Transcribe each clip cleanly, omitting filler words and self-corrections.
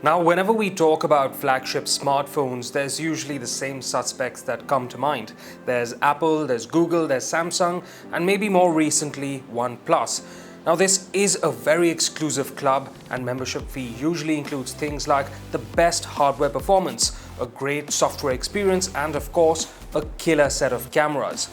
Now, whenever we talk about flagship smartphones, there's usually the same suspects that come to mind. There's Apple, there's Google, there's Samsung, and maybe more recently, OnePlus. Now, this is a very exclusive club, and membership fee usually includes things like the best hardware performance, a great software experience, and of course, a killer set of cameras.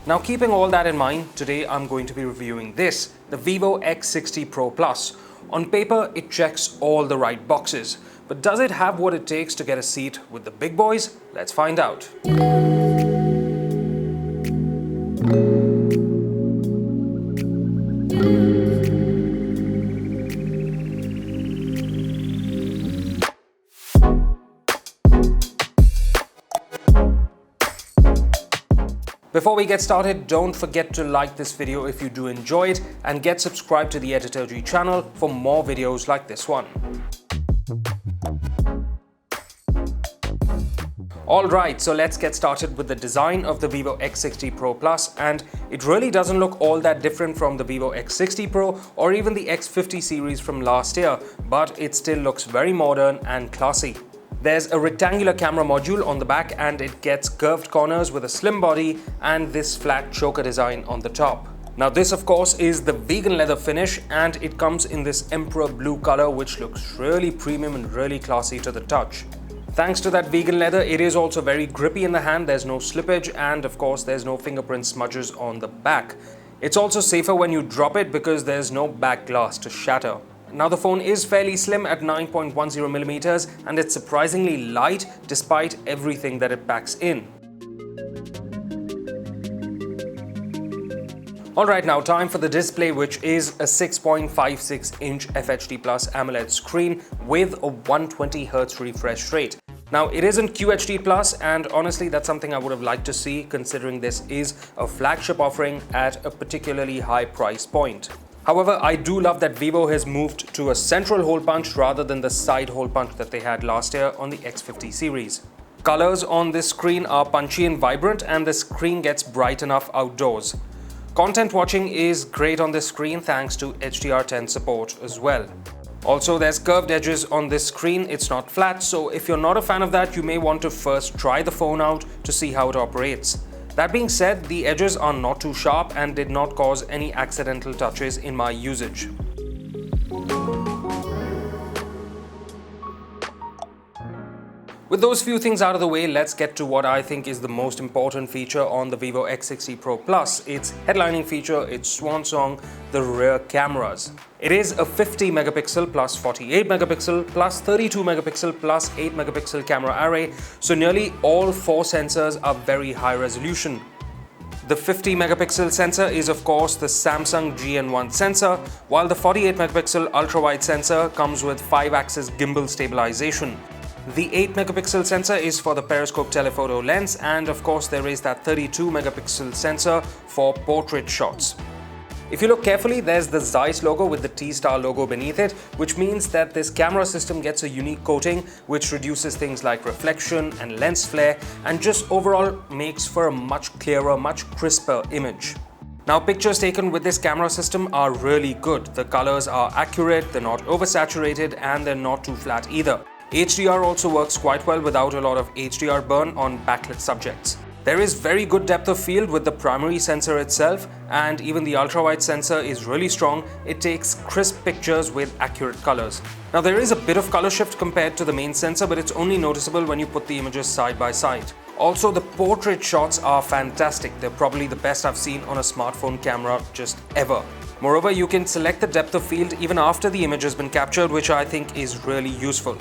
Now, keeping all that in mind, today I'm going to be reviewing this, the Vivo X60 Pro Plus. On paper, it checks all the right boxes. But does it have what it takes to get a seat with the big boys? Let's find out. Before we get started, don't forget to like this video if you do enjoy it and get subscribed to the Editorji channel for more videos like this one. Alright, so let's get started with the design of the Vivo X60 Pro Plus, and it really doesn't look all that different from the Vivo X60 Pro or even the X50 series from last year, but it still looks very modern and classy. There's a rectangular camera module on the back and it gets curved corners with a slim body and this flat choker design on the top. Now this of course is the vegan leather finish and it comes in this emperor blue color which looks really premium and really classy to the touch. Thanks to that vegan leather, it is also very grippy in the hand, there's no slippage and of course there's no fingerprint smudges on the back. It's also safer when you drop it because there's no back glass to shatter. Now the phone is fairly slim at 9.10mm and it's surprisingly light despite everything that it packs in. Alright, now time for the display, which is a 6.56-inch FHD Plus AMOLED screen with a 120Hz refresh rate. Now it isn't QHD Plus and honestly that's something I would have liked to see considering this is a flagship offering at a particularly high price point. However, I do love that Vivo has moved to a central hole punch rather than the side hole punch that they had last year on the X50 series. Colors on this screen are punchy and vibrant and the screen gets bright enough outdoors. Content watching is great on this screen thanks to HDR10 support as well. Also, there's curved edges on this screen, it's not flat, so if you're not a fan of that, you may want to first try the phone out to see how it operates. That being said, the edges are not too sharp and did not cause any accidental touches in my usage. With those few things out of the way, let's get to what I think is the most important feature on the Vivo X60 Pro Plus. Its headlining feature, its swan song, the rear cameras. It is a 50 megapixel plus 48 megapixel plus 32 megapixel plus 8 megapixel camera array, so nearly all four sensors are very high resolution. The 50 megapixel sensor is of course the Samsung GN1 sensor, while the 48 megapixel ultra-wide sensor comes with 5-axis gimbal stabilization. The 8 megapixel sensor is for the periscope telephoto lens and of course there is that 32 megapixel sensor for portrait shots. If you look carefully, there's the Zeiss logo with the T-Star logo beneath it, which means that this camera system gets a unique coating which reduces things like reflection and lens flare and just overall makes for a much clearer, much crisper image. Now pictures taken with this camera system are really good. The colors are accurate, they're not oversaturated and they're not too flat either. HDR also works quite well without a lot of HDR burn on backlit subjects. There is very good depth of field with the primary sensor itself, and even the ultra-wide sensor is really strong. It takes crisp pictures with accurate colors. Now there is a bit of color shift compared to the main sensor, but it's only noticeable when you put the images side by side. Also, the portrait shots are fantastic. They're probably the best I've seen on a smartphone camera just ever. Moreover, you can select the depth of field even after the image has been captured, which I think is really useful.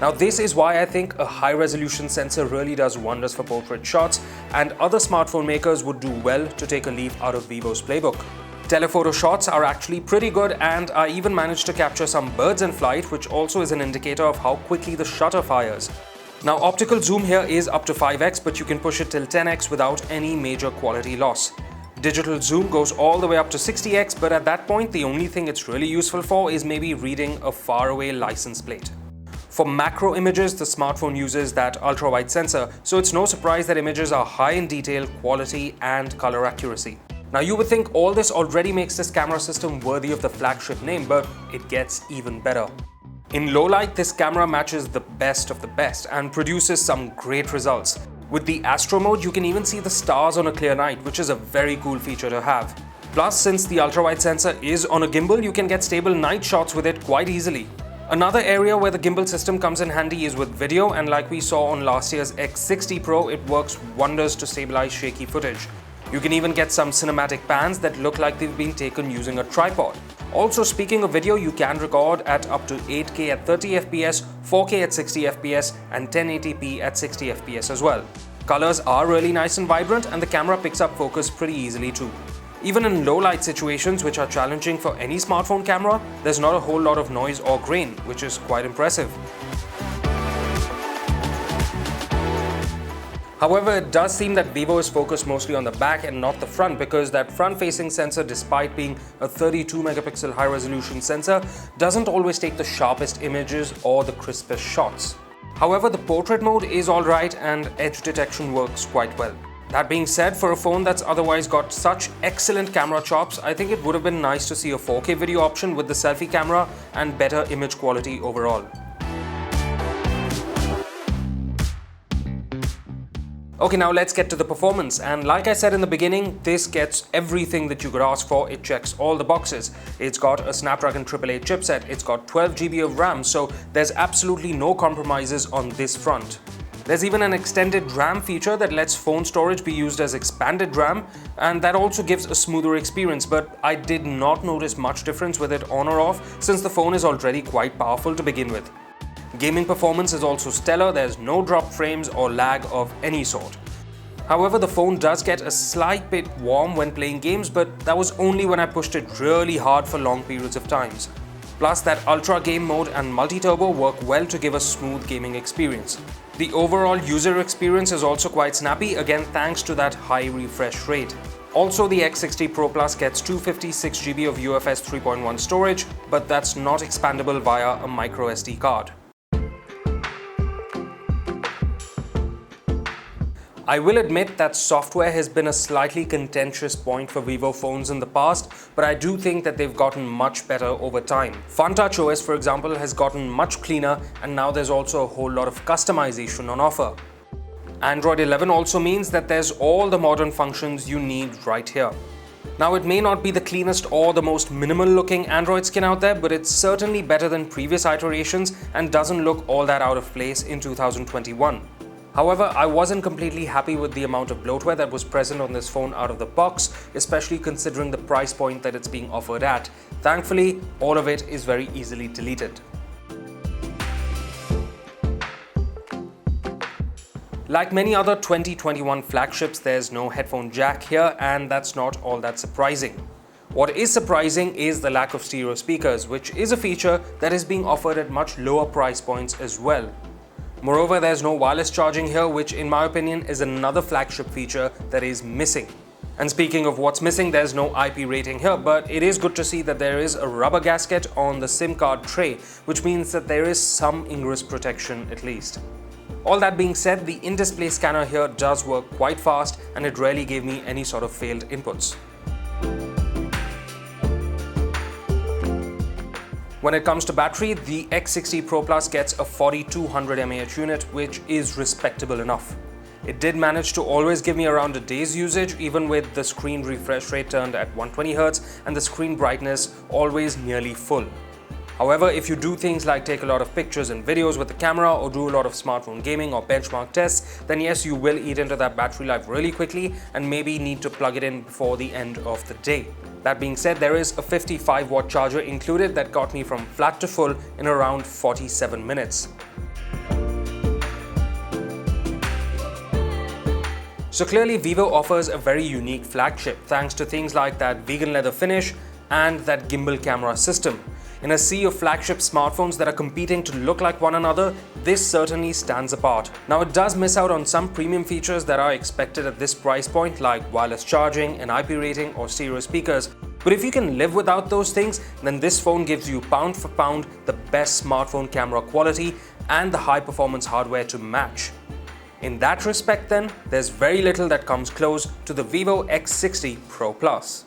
Now this is why I think a high-resolution sensor really does wonders for portrait shots, and other smartphone makers would do well to take a leaf out of Vivo's playbook. Telephoto shots are actually pretty good, and I even managed to capture some birds in flight, which also is an indicator of how quickly the shutter fires. Now optical zoom here is up to 5x, but you can push it till 10x without any major quality loss. Digital zoom goes all the way up to 60x, but at that point the only thing it's really useful for is maybe reading a faraway license plate. For macro images, the smartphone uses that ultra-wide sensor, so it's no surprise that images are high in detail, quality, and color accuracy. Now you would think all this already makes this camera system worthy of the flagship name, but it gets even better. In low light, this camera matches the best of the best and produces some great results. With the Astro mode, you can even see the stars on a clear night, which is a very cool feature to have. Plus, since the ultra-wide sensor is on a gimbal, you can get stable night shots with it quite easily. Another area where the gimbal system comes in handy is with video, and like we saw on last year's X60 Pro, it works wonders to stabilize shaky footage. You can even get some cinematic pans that look like they've been taken using a tripod. Also, speaking of video, you can record at up to 8K at 30 FPS, 4K at 60 FPS and 1080p at 60 FPS as well. Colors are really nice and vibrant, and the camera picks up focus pretty easily too. Even in low light situations, which are challenging for any smartphone camera, there's not a whole lot of noise or grain, which is quite impressive. However, it does seem that Vivo is focused mostly on the back and not the front, because that front-facing sensor, despite being a 32-megapixel high-resolution sensor, doesn't always take the sharpest images or the crispest shots. However, the portrait mode is alright and edge detection works quite well. That being said, for a phone that's otherwise got such excellent camera chops, I think it would have been nice to see a 4K video option with the selfie camera and better image quality overall. Okay, now let's get to the performance, and like I said in the beginning, this gets everything that you could ask for. It checks all the boxes. It's got a Snapdragon 888 chipset, it's got 12 GB of RAM, so there's absolutely no compromises on this front. There's even an extended RAM feature that lets phone storage be used as expanded RAM, and that also gives a smoother experience, but I did not notice much difference with it on or off, since the phone is already quite powerful to begin with. Gaming performance is also stellar. There's no drop frames or lag of any sort. However, the phone does get a slight bit warm when playing games, but that was only when I pushed it really hard for long periods of times. Plus, that Ultra Game mode and Multi-Turbo work well to give a smooth gaming experience. The overall user experience is also quite snappy, again thanks to that high refresh rate. Also, the X60 Pro Plus gets 256 GB of UFS 3.1 storage, but that's not expandable via a micro SD card. I will admit that software has been a slightly contentious point for Vivo phones in the past, but I do think that they've gotten much better over time. FunTouch OS, for example, has gotten much cleaner, and now there's also a whole lot of customization on offer. Android 11 also means that there's all the modern functions you need right here. Now, it may not be the cleanest or the most minimal looking Android skin out there, but it's certainly better than previous iterations and doesn't look all that out of place in 2021. However, I wasn't completely happy with the amount of bloatware that was present on this phone out of the box, especially considering the price point that it's being offered at. Thankfully, all of it is very easily deleted. Like many other 2021 flagships, there's no headphone jack here, and that's not all that surprising. What is surprising is the lack of stereo speakers, which is a feature that is being offered at much lower price points as well. Moreover, there's no wireless charging here, which in my opinion is another flagship feature that is missing. And speaking of what's missing, there's no IP rating here, but it is good to see that there is a rubber gasket on the SIM card tray, which means that there is some ingress protection at least. All that being said, the in-display scanner here does work quite fast, and it rarely gave me any sort of failed inputs. When it comes to battery, the X60 Pro Plus gets a 4200 mAh unit, which is respectable enough. It did manage to always give me around a day's usage, even with the screen refresh rate turned at 120Hz and the screen brightness always nearly full. However, if you do things like take a lot of pictures and videos with the camera or do a lot of smartphone gaming or benchmark tests, then yes, you will eat into that battery life really quickly and maybe need to plug it in before the end of the day. That being said, there is a 55-watt charger included that got me from flat to full in around 47 minutes. So clearly, Vivo offers a very unique flagship thanks to things like that vegan leather finish and that gimbal camera system. In a sea of flagship smartphones that are competing to look like one another, this certainly stands apart. Now, it does miss out on some premium features that are expected at this price point, like wireless charging, an IP rating, or stereo speakers. But if you can live without those things, then this phone gives you pound for pound the best smartphone camera quality and the high performance hardware to match. In that respect then, there's very little that comes close to the Vivo X60 Pro Plus.